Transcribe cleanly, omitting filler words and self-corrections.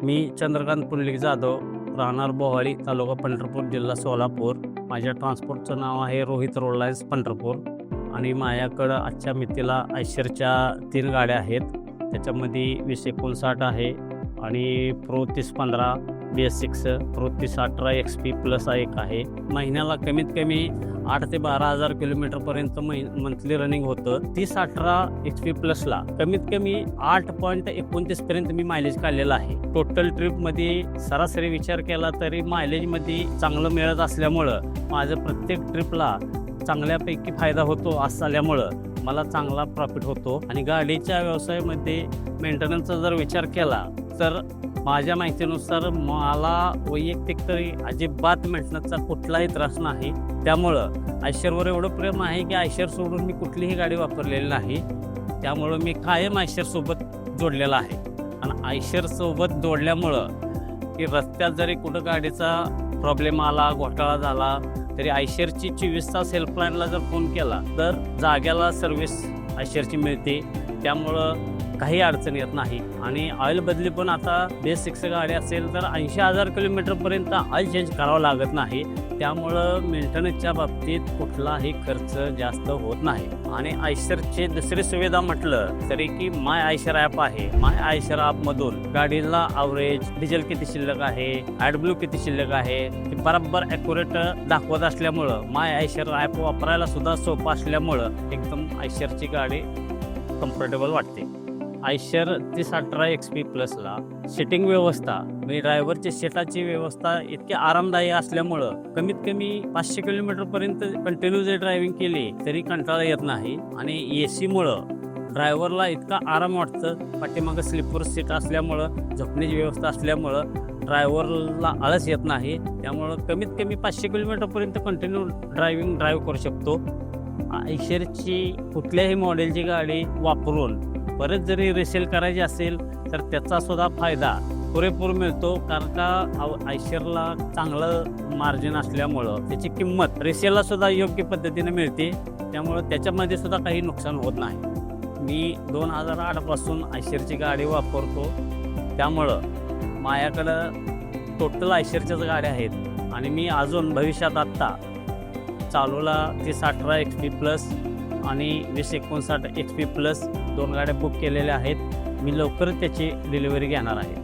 मी चंद्रकांत पुंडलिक जाधव, राहणार बोहाळी, तालुका पंढरपूर, जिल्हा सोलापूर. माझ्या ट्रान्सपोर्टचं नाव आहे रोहित रोड लाईन्स पंढरपूर आणि माझ्याकडं आजच्या मितीला आयशरच्या 3 गाड्या आहेत. त्याच्यामध्ये 2059 आहे आणि pro 3015 BS6, pro 3018 XP plus एक आहे. महिन्याला कमीत कमी 8 ते 12,000 किलोमीटरपर्यंत मंथली रनिंग होतं. 3018 XP प्लसला कमीत कमी 8.29 पर्यंत मी मायलेज काढलेला आहे. टोटल ट्रिपमध्ये सरासरी विचार केला तरी मायलेजमध्ये चांगलं मिळत असल्यामुळं माझं प्रत्येक ट्रिपला चांगल्यापैकी फायदा होतो. असं झाल्यामुळं मला चांगला प्रॉफिट होतो. आणि गाडीच्या व्यवसायामध्ये मेंटेनन्सचा जर विचार केला तर माझ्या माहितीनुसार मला वैयक्तिक तरी अजिबात मेंटेनन्सचा कुठलाही त्रास नाही. त्यामुळं आयशरवर एवढं प्रेम आहे की आयशर सोडून मी कुठलीही गाडी वापरलेली नाही. त्यामुळं मी कायम आयशरसोबत जोडलेला आहे. आणि आयशरसोबत जोडल्यामुळं की रस्त्यात जरी कुठं गाडीचा प्रॉब्लेम आला, घोटाळा झाला तरी आयशरची 24 तास हेल्पलाईनला जर फोन केला तर जाग्याला सर्व्हिस आयशरची मिळते. त्यामुळं काही अडचण येत नाही. आणि ऑइल बदली पण आता BS6 गाडी असेल तर 80,000 किलोमीटरपर्यंत ऑइल चेंज करावं लागत नाही. त्यामुळं मेंटेनन्सच्या बाबतीत कुठलाही खर्च जास्त होत नाही. आणि आयशरची दुसरी सुविधा म्हटलं तरी की माय आयशर ॲप आहे. माय आयशर ॲपमधून गाडीला ॲव्हरेज, डिझेल किती शिल्लक आहे, ॲडब्ल्यू किती शिल्लक आहे हे बरोबर ॲक्युरेट दाखवत असल्यामुळं माय आयशर ॲप वापरायला सुद्धा सोपं असल्यामुळं एकदम आयशरची गाडी कम्फर्टेबल वाटते. आयशर 3018 XP प्लसला सीटिंग व्यवस्था म्हणजे ड्रायव्हरच्या सीटाची व्यवस्था इतकी आरामदायी असल्यामुळं कमीत कमी 500 किलोमीटरपर्यंत कंटिन्यू जर ड्रायव्हिंग केली तरी कंटाळा येत नाही. आणि AC मुळं ड्रायव्हरला इतका आराम वाटतं. पाठीमागं स्लीपर सीट असल्यामुळं, झोपण्याची व्यवस्था असल्यामुळं ड्रायव्हरला आळस येत नाही. त्यामुळं कमीत कमी 500 किलोमीटरपर्यंत कंटिन्यू ड्राईव्ह करू शकतो. आयशरची कुठल्याही मॉडेलची गाडी वापरून परत जरी रिसेल करायची असेल तर त्याचा सुद्धा फायदा पुरेपूर मिळतो. कारण का आयशरला चांगलं मार्जिन असल्यामुळं त्याची किंमत रिसेलला सुद्धा योग्य पद्धतीने मिळते. त्यामुळं त्याच्यामध्ये सुद्धा काही नुकसान होत नाही. मी 2008 पासून आयशरची गाडी वापरतो. त्यामुळं माझ्याकडं टोटल आयशरच्याच गाड्या आहेत. आणि मी अजून भविष्यात आत्ता चालूला 3018 XP प्लस आणि 2059 XP प्लस 2 गाड्या बुक केलेल्या आहेत. मी लवकरच त्याची डिलिव्हरी घेणार आहे.